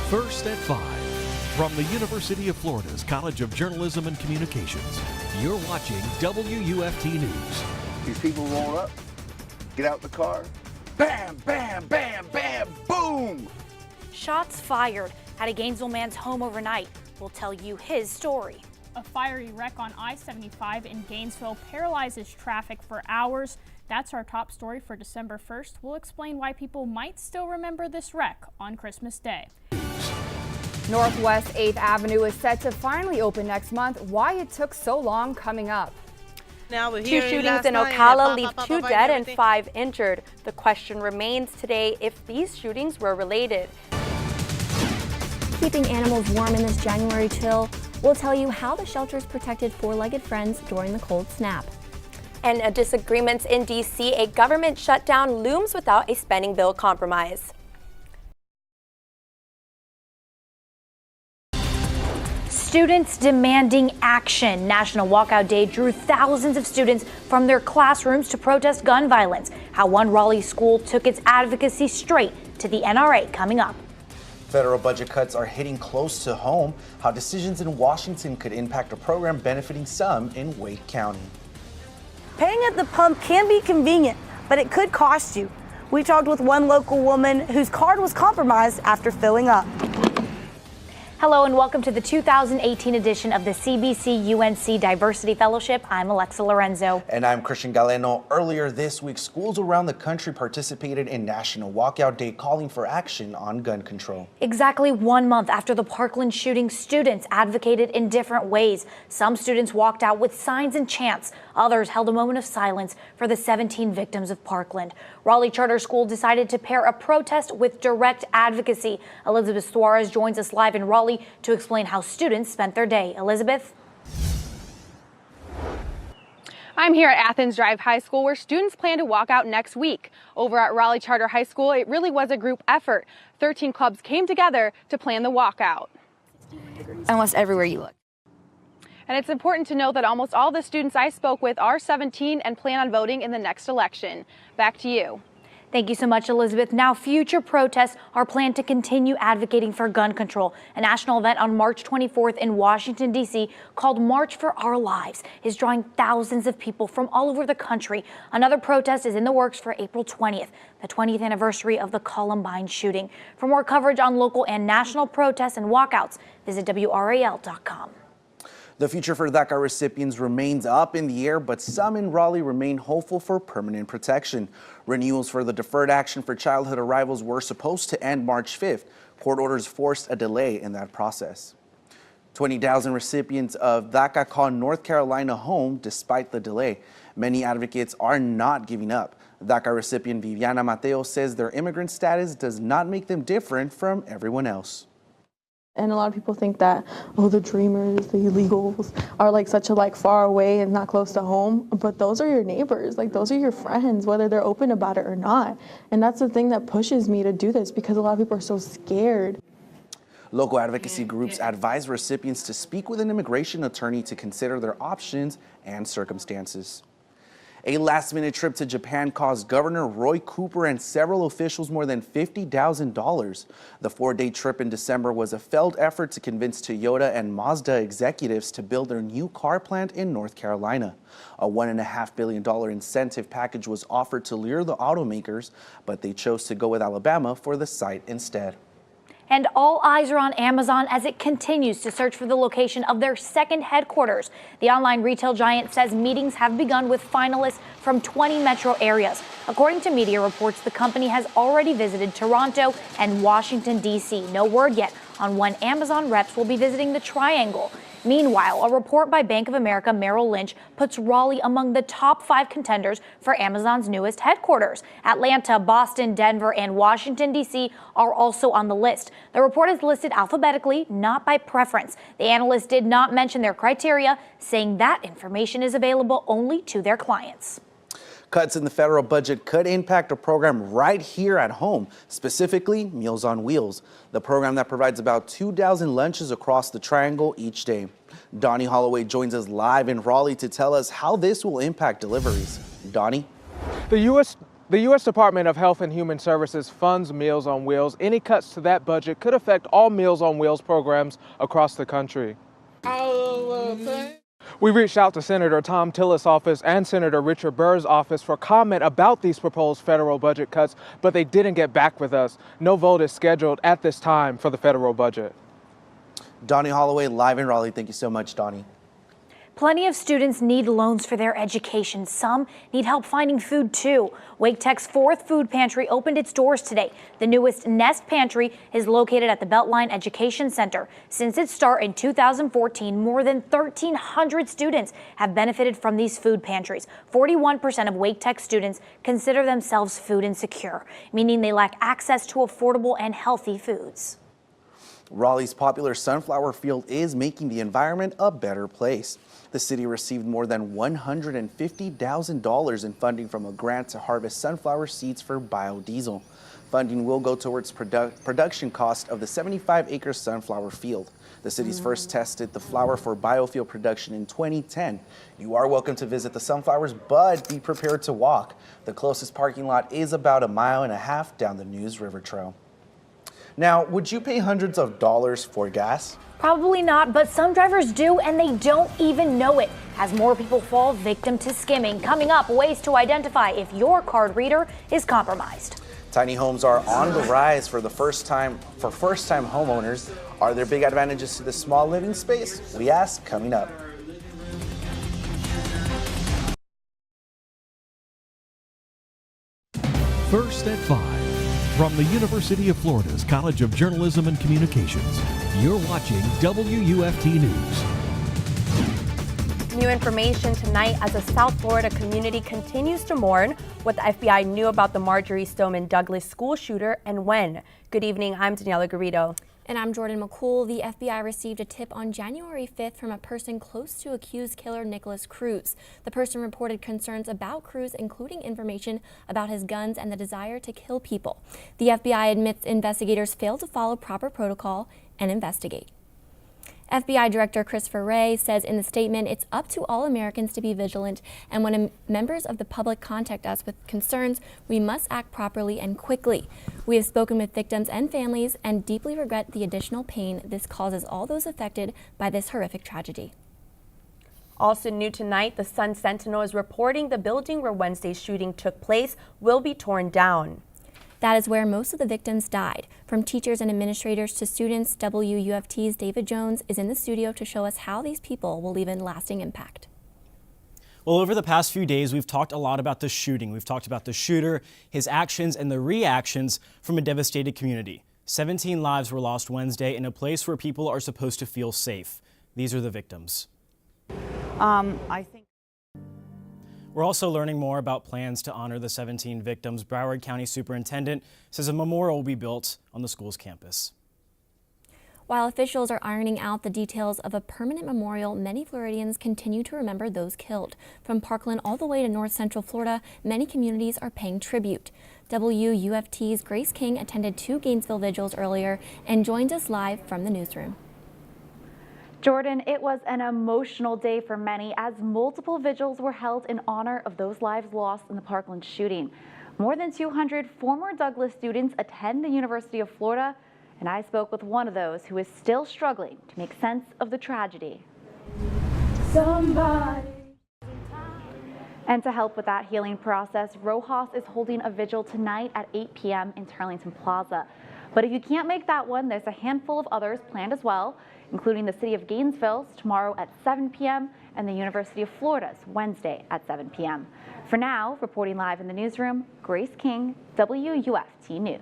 First at 5. From the University of Florida's College of Journalism and Communications, you're watching WUFT News. These people roll up, get out the car, bam, bam, bam, bam, boom! Shots fired at a Gainesville man's home overnight. We'll tell you his story. A fiery wreck on I-75 in Gainesville paralyzes traffic for hours. That's our top story for December 1st. We'll explain why people might still remember this wreck on Christmas Day. Northwest 8th Avenue is set to finally open next month. Why it took so long coming up. Now we're Two shootings in Ocala leave 2 dead and 5 injured. The question remains today if these shootings were related. Keeping animals warm in this January chill. We'll tell you how the shelters protected four-legged friends during the cold snap. And disagreements in D.C., a government shutdown looms without a spending bill compromise. Students demanding action. National Walkout Day drew thousands of students from their classrooms to protest gun violence. How one Raleigh school took its advocacy straight to the NRA coming up. Federal budget cuts are hitting close to home. How decisions in Washington could impact a program benefiting some in Wake County. Paying at the pump can be convenient, but it could cost you. We talked with one local woman whose card was compromised after filling up. Hello and welcome to the 2018 edition of the CBC UNC Diversity Fellowship. I'm Alexa Lorenzo. And I'm Christian Galeno. Earlier this week, schools around the country participated in National Walkout Day, calling for action on gun control. Exactly 1 month after the Parkland shooting, students advocated in different ways. Some students walked out with signs and chants. Others held a moment of silence for the 17 victims of Parkland. Raleigh Charter School decided to pair a protest with direct advocacy. Elizabeth Suarez joins us live in Raleigh to explain how students spent their day. Elizabeth? I'm here at Athens Drive High School, where students plan to walk out next week. Over at Raleigh Charter High School, it really was a group effort. 13 clubs came together to plan the walkout. Almost everywhere you look. And it's important to note that almost all the students I spoke with are 17 and plan on voting in the next election. Back to you. Thank you so much, Elizabeth. Now, future protests are planned to continue advocating for gun control. A national event on March 24th in Washington, D.C. called March for Our Lives is drawing thousands of people from all over the country. Another protest is in the works for April 20th, the 20th anniversary of the Columbine shooting. For more coverage on local and national protests and walkouts, visit WRAL.com. The future for DACA recipients remains up in the air, but some in Raleigh remain hopeful for permanent protection. Renewals for the deferred action for childhood arrivals were supposed to end March 5th. Court orders forced a delay in that process. 20,000 recipients of DACA call North Carolina home despite the delay. Many advocates are not giving up. DACA recipient Viviana Mateo says their immigrant status does not make them different from everyone else. And a lot of people think that, oh, the dreamers, the illegals are like such a far away and not close to home. But those are your neighbors, those are your friends, whether they're open about it or not. And that's the thing that pushes me to do this, because a lot of people are so scared. Local advocacy groups advise recipients to speak with an immigration attorney to consider their options and circumstances. A last-minute trip to Japan cost Governor Roy Cooper and several officials more than $50,000. The 4-day trip in December was a failed effort to convince Toyota and Mazda executives to build their new car plant in North Carolina. A $1.5 billion incentive package was offered to lure the automakers, but they chose to go with Alabama for the site instead. And all eyes are on Amazon as it continues to search for the location of their second headquarters. The online retail giant says meetings have begun with finalists from 20 metro areas. According to media reports, the company has already visited Toronto and Washington, D.C. No word yet on when Amazon reps will be visiting the Triangle. Meanwhile, a report by Bank of America Merrill Lynch puts Raleigh among the top 5 contenders for Amazon's newest headquarters. Atlanta, Boston, Denver, and Washington, D.C. are also on the list. The report is listed alphabetically, not by preference. The analyst did not mention their criteria, saying that information is available only to their clients. Cuts in the federal budget could impact a program right here at home, specifically Meals on Wheels, the program that provides about 2,000 lunches across the Triangle each day. Donnie Holloway joins us live in Raleigh to tell us how this will impact deliveries. Donnie? The U.S. The U.S. Department of Health and Human Services funds Meals on Wheels. Any cuts to that budget could affect all Meals on Wheels programs across the country. We reached out to Senator Thom Tillis' office and Senator Richard Burr's office for comment about these proposed federal budget cuts, but they didn't get back with us. No vote is scheduled at this time for the federal budget. Donnie Holloway live in Raleigh. Thank you so much, Donnie. Plenty of students need loans for their education. Some need help finding food too. Wake Tech's 4th food pantry opened its doors today. The newest Nest Pantry is located at the Beltline Education Center. Since its start in 2014, more than 1,300 students have benefited from these food pantries. 41% of Wake Tech students consider themselves food insecure, meaning they lack access to affordable and healthy foods. Raleigh's popular sunflower field is making the environment a better place. The city received more than $150,000 in funding from a grant to harvest sunflower seeds for biodiesel. Funding will go towards production cost of the 75-acre sunflower field. The city's first tested the flower for biofuel production in 2010. You are welcome to visit the sunflowers, but be prepared to walk. The closest parking lot is about 1.5 miles down the News River Trail. Now, would you pay hundreds of dollars for gas? Probably not, but some drivers do, and they don't even know it. As more people fall victim to skimming, coming up, ways to identify if your card reader is compromised. Tiny homes are on the rise for first-time homeowners. Are there big advantages to the small living space? We ask coming up. First at 5. From the University of Florida's College of Journalism and Communications, you're watching WUFT News. New information tonight as the South Florida community continues to mourn what the FBI knew about the Marjory Stoneman Douglas school shooter and when. Good evening, I'm Daniela Garrido. And I'm Jordan McCool. The FBI received a tip on January 5th from a person close to accused killer Nicholas Cruz. The person reported concerns about Cruz, including information about his guns and the desire to kill people. The FBI admits investigators failed to follow proper protocol and investigate. FBI Director Christopher Wray says in the statement, it's up to all Americans to be vigilant, and when members of the public contact us with concerns, we must act properly and quickly. We have spoken with victims and families and deeply regret the additional pain this causes all those affected by this horrific tragedy. Also new tonight, the Sun Sentinel is reporting the building where Wednesday's shooting took place will be torn down. That is where most of the victims died. From teachers and administrators to students, WUFT's David Jones is in the studio to show us how these people will leave a lasting impact. Well, over the past few days, we've talked a lot about the shooting. We've talked about the shooter, his actions, and the reactions from a devastated community. 17 lives were lost Wednesday in a place where people are supposed to feel safe. These are the victims. We're also learning more about plans to honor the 17 victims. Broward County Superintendent says a memorial will be built on the school's campus. While officials are ironing out the details of a permanent memorial, many Floridians continue to remember those killed. From Parkland all the way to North Central Florida, many communities are paying tribute. WUFT's Grace King attended 2 Gainesville vigils earlier and joins us live from the newsroom. Jordan, it was an emotional day for many as multiple vigils were held in honor of those lives lost in the Parkland shooting. More than 200 former Douglas students attend the University of Florida, and I spoke with one of those who is still struggling to make sense of the tragedy. And to help with that healing process, Rojas is holding a vigil tonight at 8 p.m. in Turlington Plaza. But if you can't make that one, there's a handful of others planned as well, including the City of Gainesville's tomorrow at 7 p.m. and the University of Florida's Wednesday at 7 p.m. For now, reporting live in the newsroom, Grace King, WUFT News.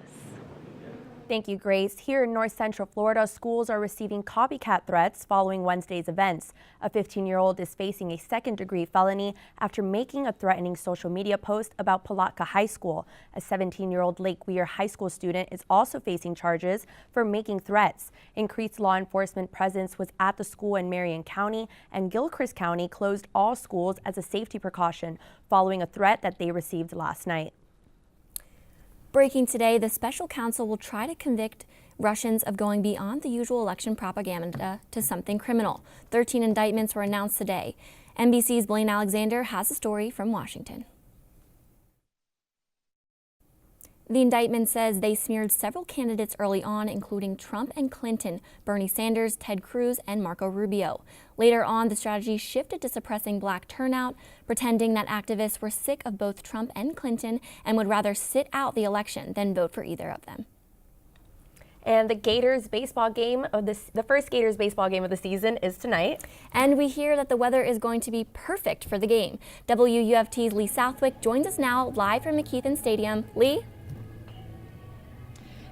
Thank you, Grace. Here in North Central Florida, schools are receiving copycat threats following Wednesday's events. A 15-year-old is facing a second-degree felony after making a threatening social media post about Palatka High School. A 17-year-old Lake Weir High School student is also facing charges for making threats. Increased law enforcement presence was at the school in Marion County, and Gilchrist County closed all schools as a safety precaution following a threat that they received last night. Breaking today, the special counsel will try to convict Russians of going beyond the usual election propaganda to something criminal. 13 indictments were announced today. NBC's Blaine Alexander has a story from Washington. The indictment says they smeared several candidates early on, including Trump and Clinton, Bernie Sanders, Ted Cruz, and Marco Rubio. Later on, the strategy shifted to suppressing black turnout, pretending that activists were sick of both Trump and Clinton and would rather sit out the election than vote for either of them. And the Gators baseball game the first Gators baseball game of the season is tonight. And we hear that the weather is going to be perfect for the game. WUFT's Lee Southwick joins us now live from McKeithen Stadium. Lee?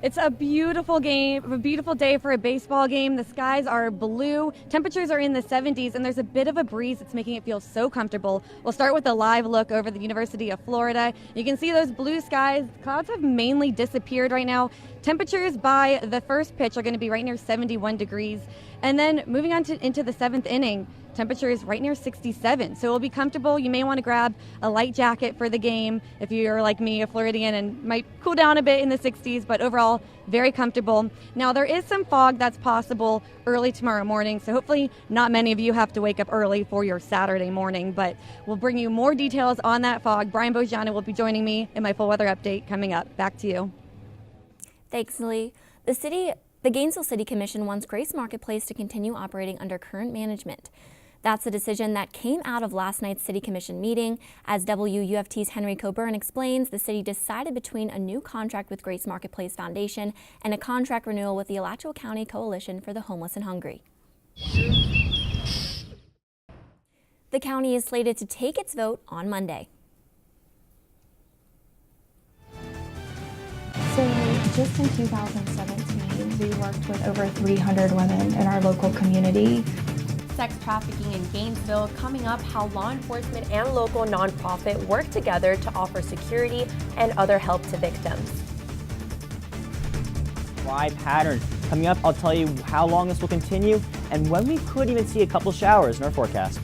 It's a beautiful game, a beautiful day for a baseball game. The skies are blue, temperatures are in the 70s, and there's a bit of a breeze that's making it feel so comfortable. We'll start with a live look over the University of Florida. You can see those blue skies. Clouds have mainly disappeared right now. Temperatures by the first pitch are going to be right near 71 degrees. And then moving on into the 7th inning, temperature is right near 67, so it'll be comfortable. You may want to grab a light jacket for the game if you're like me, a Floridian, and might cool down a bit in the 60s, but overall, very comfortable. Now, there is some fog that's possible early tomorrow morning, so hopefully not many of you have to wake up early for your Saturday morning, but we'll bring you more details on that fog. Brian Bojana will be joining me in my full weather update coming up. Back to you. Thanks, Lee. The Gainesville City Commission wants Grace Marketplace to continue operating under current management. That's a decision that came out of last night's City Commission meeting. As WUFT's Henry Coburn explains, the city decided between a new contract with Grace Marketplace Foundation and a contract renewal with the Alachua County Coalition for the Homeless and Hungry. The county is slated to take its vote on Monday. So just in 2017, we worked with over 300 women in our local community. Sex trafficking in Gainesville coming up, how law enforcement and local nonprofit work together to offer security and other help to victims. Dry pattern. Coming up, I'll tell you how long this will continue and when we could even see a couple showers in our forecast.